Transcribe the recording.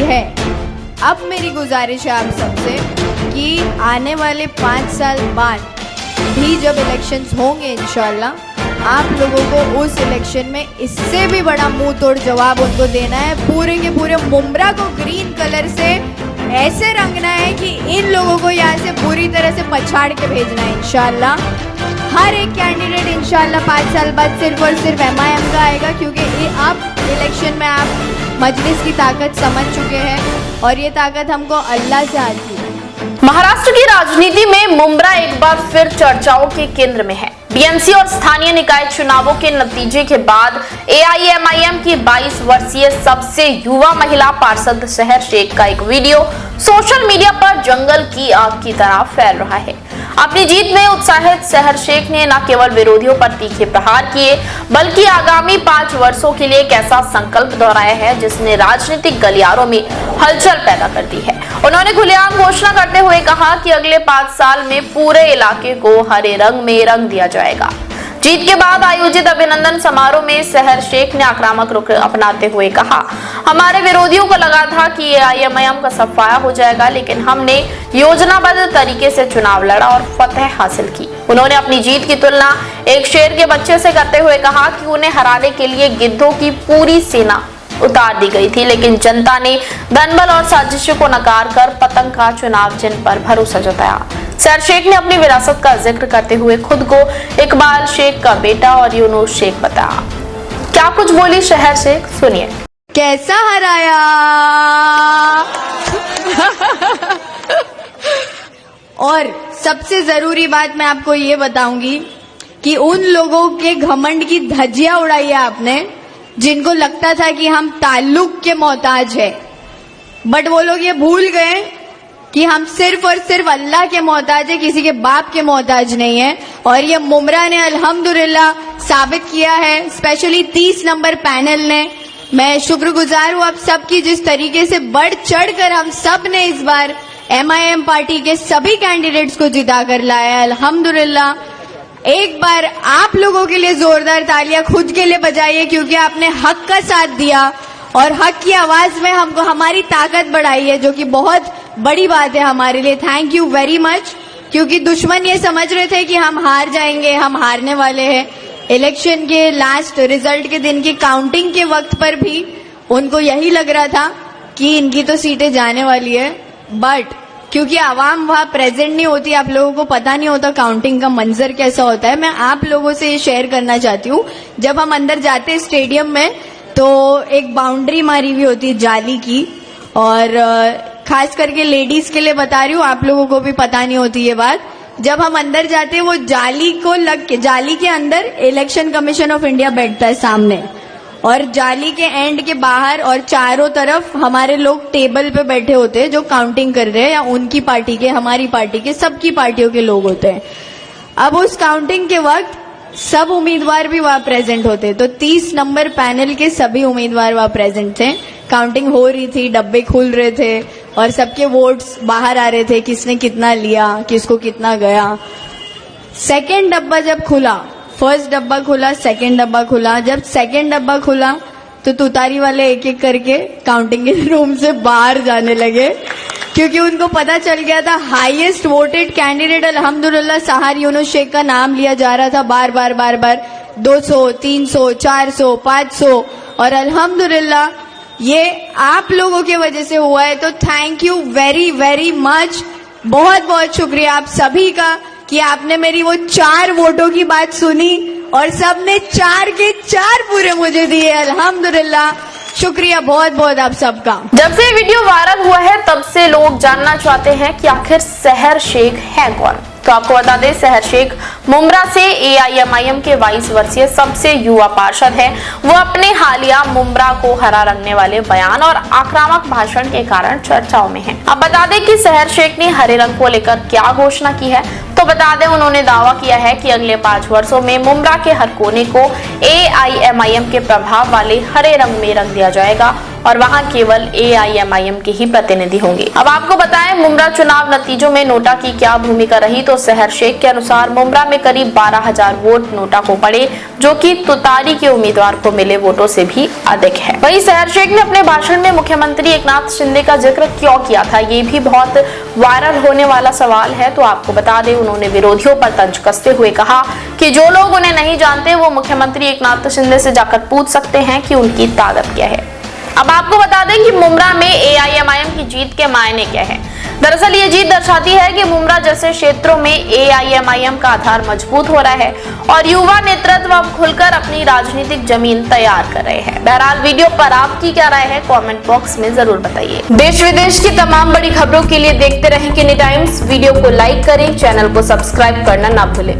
है। अब मेरी गुजारिश है आप सबसे कि आने वाले 5 साल बाद भी जब इलेक्शंस होंगे इंशाल्लाह, आप लोगों को उस इलेक्शन में इससे भी बड़ा मुंह तोड़ जवाब उनको देना है। पूरे के पूरे मुंब्रा को ग्रीन कलर से ऐसे रंगना है कि इन लोगों को यहाँ से पूरी तरह से पछाड़ के भेजना है इंशाल्लाह। हर एक कैंडिडेट इंशाल्लाह 5 साल बाद सिर्फ और सिर्फ MIM का आएगा, क्योंकि अब इलेक्शन में आप मजलिस की ताकत समझ चुके हैं और ये ताकत हमको अल्लाह से आती है। महाराष्ट्र की राजनीति में मुंब्रा एक बार फिर चर्चाओं के केंद्र में है। बीएमसी और स्थानीय निकाय चुनावों के नतीजे के बाद AIMIM की 22 वर्षीय सबसे युवा महिला पार्षद सहर शेख का एक वीडियो सोशल मीडिया पर जंगल की आग की तरह फैल रहा है। अपनी जीत में उत्साहित सहर शेख ने न केवल विरोधियों पर तीखे प्रहार किए, बल्कि आगामी 5 वर्षों के लिए एक ऐसा संकल्प दोहराया है जिसने राजनीतिक गलियारों में हलचल पैदा कर दी है। उन्होंने खुलेआम घोषणा करते हुए कहा कि अगले 5 साल में पूरे इलाके को हरे रंग में रंग दिया जाएगा। जीत के बाद आयोजित अभिनंदन समारोह में सहर शेख ने आक्रामक रुख अपनाते हुए कहा, हमारे विरोधियों को लगा था कि AIMIM का सफाया हो जाएगा, लेकिन हमने योजनाबद्ध तरीके से चुनाव लड़ा और फतह हासिल की। उन्होंने अपनी जीत की तुलना एक शेर के बच्चे से करते हुए कहा कि उन्हें हराने के लिए गिद्धों की पूरी सेना उतार दी गई थी, लेकिन जनता ने धनबल और साजिशों को नकार कर पतंग का चुनाव चिन्ह पर भरोसा जताया। सहर शेख ने अपनी विरासत का जिक्र करते हुए खुद को इकबाल शेख का बेटा और यूनुस शेख बताया। क्या कुछ बोली सहर शेख, सुनिए। कैसा हराया और सबसे जरूरी बात मैं आपको ये बताऊंगी कि उन लोगों के घमंड की धज्जियां उड़ाई है आपने, जिनको लगता था कि हम ताल्लुक के मोहताज है, बट वो लोग ये भूल गए कि हम सिर्फ और सिर्फ अल्लाह के मोहताज है, किसी के बाप के मोहताज नहीं है। और ये मुंब्रा ने अल्हम्दुलिल्लाह साबित किया है, स्पेशली 30 नंबर पैनल ने। मैं शुक्रगुजार हूँ आप सबकी, जिस तरीके से बढ़ चढ़ कर हम सब ने इस बार MIM पार्टी के सभी कैंडिडेट्स को जिता कर लाया। अल्हम्दुलिल्लाह एक बार आप लोगों के लिए जोरदार तालियां खुद के लिए बजाइए, क्योंकि आपने हक का साथ दिया और हक की आवाज में हमको हमारी ताकत बढ़ाई है, जो कि बहुत बड़ी बात है हमारे लिए। थैंक यू वेरी मच, क्योंकि दुश्मन ये समझ रहे थे कि हम हार जाएंगे, हम हारने वाले हैं। इलेक्शन के लास्ट रिजल्ट के दिन की काउंटिंग के वक्त पर भी उनको यही लग रहा था कि इनकी तो सीटें जाने वाली है, बट क्योंकि आवाम वहां प्रेजेंट नहीं होती, आप लोगों को पता नहीं होता काउंटिंग का मंजर कैसा होता है। मैं आप लोगों से ये शेयर करना चाहती हूँ, जब हम अंदर जाते हैं स्टेडियम में तो एक बाउंड्री मारी हुई होती है जाली की, और खास करके लेडीज के लिए बता रही हूँ, आप लोगों को भी पता नहीं होती ये बात। जब हम अंदर जाते हैं वो जाली को लग के, जाली के अंदर इलेक्शन कमीशन ऑफ इंडिया बैठता है सामने, और जाली के एंड के बाहर और चारों तरफ हमारे लोग टेबल पे बैठे होते हैं जो काउंटिंग कर रहे हैं, या उनकी पार्टी के, हमारी पार्टी के, सबकी पार्टियों के लोग होते हैं। अब उस काउंटिंग के वक्त सब उम्मीदवार भी वहां प्रेजेंट होते, तो 30 नंबर पैनल के सभी उम्मीदवार वहां प्रेजेंट थे। काउंटिंग हो रही थी, डब्बे खुल रहे थे और सबके वोट्स बाहर आ रहे थे, किसने कितना लिया, किसको कितना गया। सेकेंड डब्बा जब खुला, फर्स्ट डब्बा खुला, सेकेंड डब्बा खुला, जब सेकेंड डब्बा खुला तो तुतारी वाले एक एक करके काउंटिंग के रूम से बाहर जाने लगे, क्योंकि उनको पता चल गया था हाईएस्ट वोटेड कैंडिडेट अल्हम्दुलिल्लाह सहर यूनुस शेख का नाम लिया जा रहा था बार बार 200, 300, 400, 500, और अल्हम्दुलिल्लाह ये आप लोगों की वजह से हुआ है। तो thank you very very much, बहुत बहुत शुक्रिया आप सभी का कि आपने मेरी वो 4 वोटों की बात सुनी और सबने 4 के 4 पूरे मुझे दिए। अल्हम्दुलिल्लाह, शुक्रिया बहुत बहुत आप सबका। जब से वीडियो वायरल हुआ है तब से लोग जानना चाहते हैं कि आखिर सहर शेख है कौन। तो आपको बता दें, सहर शेख मुंब्रा से AIMIM के 22 वर्षीय सबसे युवा पार्षद है। वो अपने हालिया मुंब्रा को हरा रंगने वाले बयान और आक्रामक भाषण के कारण चर्चाओं में है। अब बता दें कि सहर शेख ने हरे रंग को लेकर क्या घोषणा की है। तो बता दें, उन्होंने दावा किया है कि अगले 5 वर्षों में मुंब्रा के हर कोने को AIMIM के प्रभाव वाले हरे रंग में रंग दिया जाएगा और वहां केवल AIMIM के ही प्रतिनिधि होंगे। अब आपको बताएं मुमरा चुनाव नतीजों में नोटा की क्या भूमिका रही, तो शहर शेख के अनुसार मुमरा में करीब 12,000 वोट नोटा को पड़े, जो कि तुतारी के उम्मीदवार को मिले वोटों से भी अधिक है। वहीं शहर शेख ने अपने भाषण में मुख्यमंत्री एकनाथ शिंदे का जिक्र क्यों किया था, ये भी बहुत वायरल होने वाला सवाल है। तो आपको बता दें, उन्होंने विरोधियों पर तंज कसते हुए कहा कि जो लोग उन्हें नहीं जानते वो मुख्यमंत्री एकनाथ शिंदे से जाकर पूछ सकते हैं कि उनकी ताकत क्या है। अब आपको बता दें कि मुमरा में AIMIM की जीत के मायने क्या है। दरअसल ये जीत दर्शाती है कि मुमरा जैसे क्षेत्रों में AIMIM का आधार मजबूत हो रहा है और युवा नेतृत्व अब खुलकर अपनी राजनीतिक जमीन तैयार कर रहे हैं। बहरहाल वीडियो पर आपकी क्या राय है, कमेंट बॉक्स में जरूर बताइए। देश विदेश की तमाम बड़ी खबरों के लिए देखते रहें किनी टाइम्स। वीडियो को लाइक करें, चैनल को सब्सक्राइब करना ना भूलें।